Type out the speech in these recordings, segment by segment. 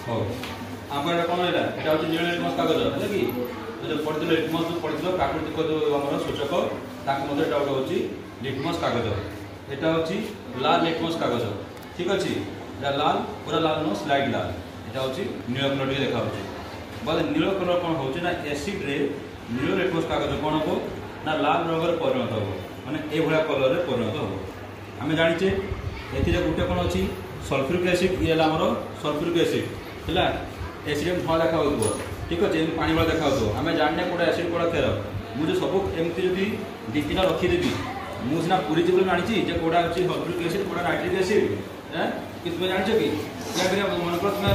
हो आमर कौन है यहाँ हूँ नील लिटमस कागज है कि जो पढ़ी लिटमस जो पढ़ी प्राकृतिक जो आम सूचक ताकि गोटे हूँ लिटमस कागज यहाँ हूँ लाल लिटमस कागज ठीक अच्छे लाल पूरा लाल नुह स्लाइड लाल यहाँ हूँ नील कलर टे देखा बोले नील कलर कौन हो एसिड रे नील लिटमस कागज कौन हम ना लाल रंग परिणत हो माने ये कलर में परिणत हो आम जाचे ए गोटे कौन अच्छी सल्फ्यूरिक एसिड ये आमर सल्फ्यूरिक एसिड है एसिड धला देखा ठीक अच्छे पानी वाला देखा आम जाने कौटा एसिड कौटा खेर मुझे सब एमती जब दी तीन रखीदेवी मुझे सीना पूरी जीवन जानी कौटा अच्छी सल्फ्यूरिक एसिड कौटा नाइट्रिक एसिड कि तुम जान कि मन कर तुम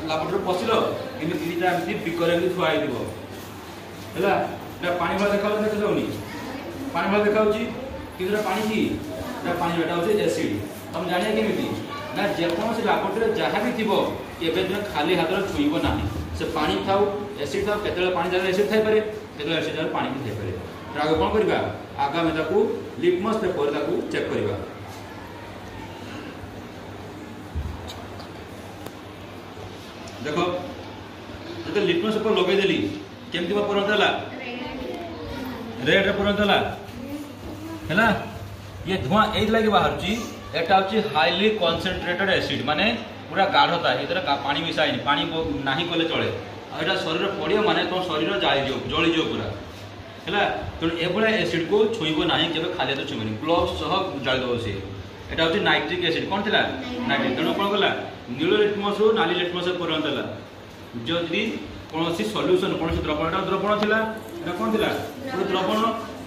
लाबोरेटरी पशिल कि तीन एमती बिकर थुआई है पानी वाला देखा देखा जाऊनी पानी वाला देखा कि पानी की पानी बेटा हूँ एसिड तुम जाना केमी ना जेकोसी लाबोरेटरी जहाँ भी थी तुम खाली हाथ में छुईब ना से पानी थाउ एसिड थाउ केत पानी जगह एसिड थाईपे केत एसिड जगह पानी भी थाईपे तो आगे कौन करवा आगे आम लिटमस पेपर चेक करवा देखो जो लिटमस पेपर लगेदेली केमती परिणत है रेड परिणत है ये धुआं ये बाहर एटा हूँ हाईली कनसेंट्रेटेड एसिड माने पूरा गाढ़ता ये पानी मिसाई पानी ना कले चले यहाँ शरीर पड़े माने तुम शरीर जलीज पूरा है तेणु एभलिया एसिड को छुईब ना केवल खाली हाथ छुईबनी ग्लोव्स सह जालीदेव सी यहाँ हूँ नाइट्रिक एसिड कौन थी नाइट्रिक तेणु कौन कला नील लिटमस नाली लिटमस परिणत है जदि कौन सल्यूशन कौन द्रवण द्रवण थी कौन थी गोटे द्रवण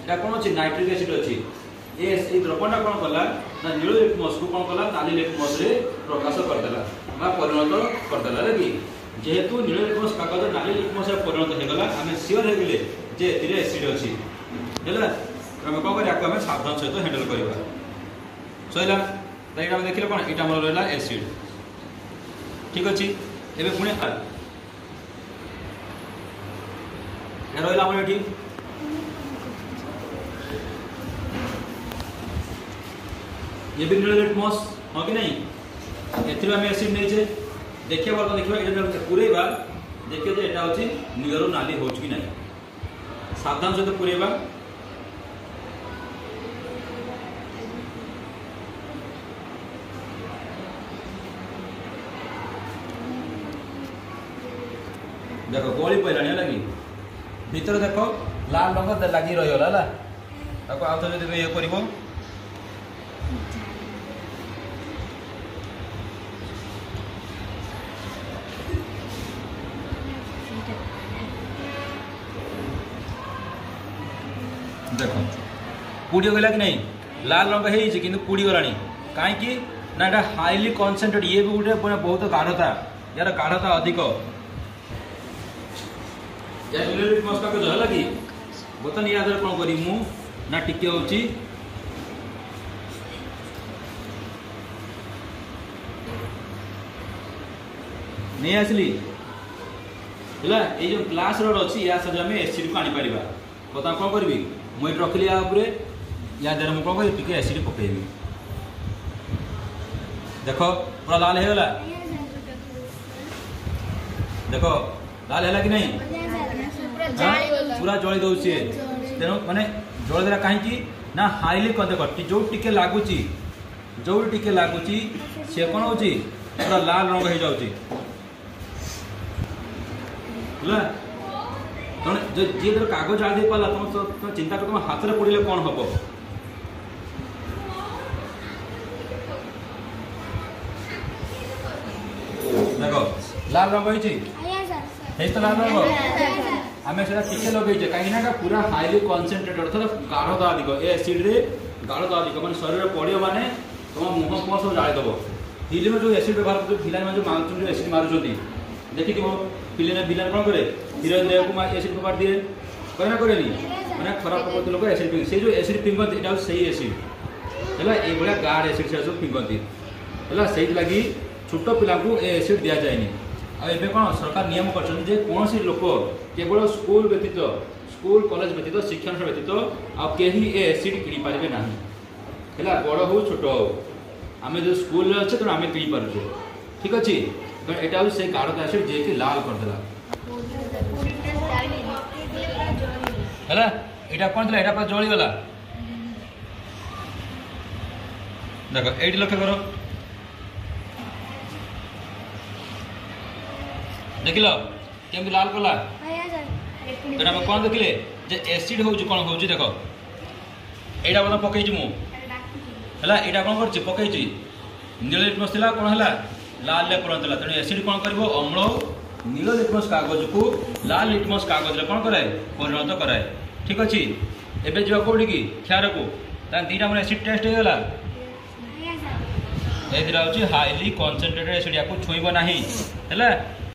यहाँ कौन अच्छी नाइट्रिक एसिड अच्छी ये द्रवणटा कौन कला ना नील लिटमस को कौन कला नाली लिटमस रे प्रकाश करदेला परिणत करदेला कि जेहेतु नील लिटमस कागज नाली लिटमस परिणत होगला आम सियोर होगले जे ए एसिड अच्छी है आम कौन कर सावधान सहित हैंडल करवा सैला यहाँ देखिए कौन यहाँ आम रहा एसिड ठीक अच्छे एवं पुणी रहा ये ये भी नील लिटमस हाँ कि नहीं एम एसिड नहीं देखिए देखिए पूरेबा देखिए यहाँ हूँ नील नाली हो कि नहीं सावधान सहित पूरेबा देखो गोली पहला लगी भीतर देख लाल रंग लगी रहीगला आउ थे जो ये कर देखो पुड़ी गला कि नहीं लाल रंग है कि पुड़ी गला कहीं ना यहाँ हाईली कनसेंट्रेट ये भी गोटे बहुत गाढ़ता यार गाढ़ता अधिक लिटमस कागज है कि बर्तमान या कौन करी मु ना टिके हूँ नहीं आसली है ये जो ग्लास रड अच्छी या सहित आम एसिड को आनीपर बर्तमान कौन करी मुझे रखिली या द्वारा मुझे कौन करी एसिड पकईबी देख पूरा लाल होगला देख लाल है कि नहीं पूरा जली दौर तेणु माने जलदेला कहीं ना हाईली देख जो टिके लगुच जो टिके लगुच सी कौन हो पूरा लाल रंग हो जाऊँगी जी कागज जाल दे पाला तुम चिंता कर तुम हाथ में पड़े कौन हम देख लाल रंग है तो लाल रंग आम से टिके लगे कहीं पूरा हाईली कनसेंट्रेटेड अर्थात गाढ़ता अधिक ए एसिड रे गाढ़ता अधिक मैंने शरीर पड़े माने तुम मुह फुह सब जालीदेव फिल्म जो एसिड व्यवहार कर फिल्म जो मारुन जो एसिड मारुंट देखी फिल्म विलन कौन करे हिरोइन देह को एसिड फोपाड़ दिए कहीं ना करेनि मैंने खराब प्रकृति लोग एसिड फिंग से जो एसिड फिंगती यहाँ से एसिड है ये गाढ़ एसिड से सब फिंगती है से लगी छोट पिला को एसिड दि जाए आबे कौन सरकार नियम कर कौन सी लोक केवल स्कूल व्यतीत स्कूल कॉलेज व्यतीत शिक्षण व्यतीत आई एसिड किणी पारे ना है बड़ हो छोट हो आम जो स्कूल अच्छे तेणु आम किणी पारे ठीक अच्छे এটা হচ্ছে সেই গাঢ় এসিড যে কি লাল করদেলা ହେଲା ଏଇଟା କ'ଣ ଥିଲା ଏଇଟା ପୁରା ଜଳିଗଲା ଦେଖ ଏଇଠି ଲକ୍ଷ୍ୟ କର ଦେଖିଲ କେମିତି ଲାଲ କଲା ଏଇଟା ଆମେ କ'ଣ ଦେଖିଲେ ଯେ ଏସିଡ୍ ହେଉଛି କ'ଣ ହେଉଛି ଦେଖ ଏଇଟା ବୋଧେ ପକେଇଛି ମୁଁ ହେଲା ଏଇଟା କ'ଣ କରିଛି ପକେଇଛି ନୀଳ ଲିଟମସ୍ ଥିଲା କ'ଣ ହେଲା ଲାଲରେ ପରିଣତ ହେଲା ତେଣୁ ଏସିଡ୍ କ'ଣ କରିବ ଅମ୍ଳ नील लिटमस कागज को लाल लिटमस कागज कौन कराए परिणत कराए ठीक अच्छे एवं जा कौटी की क्षार को दीटा मोर एसिड टेस्ट होगा हाईली कनसेंट्रेटेड एसिड या छुईब ना है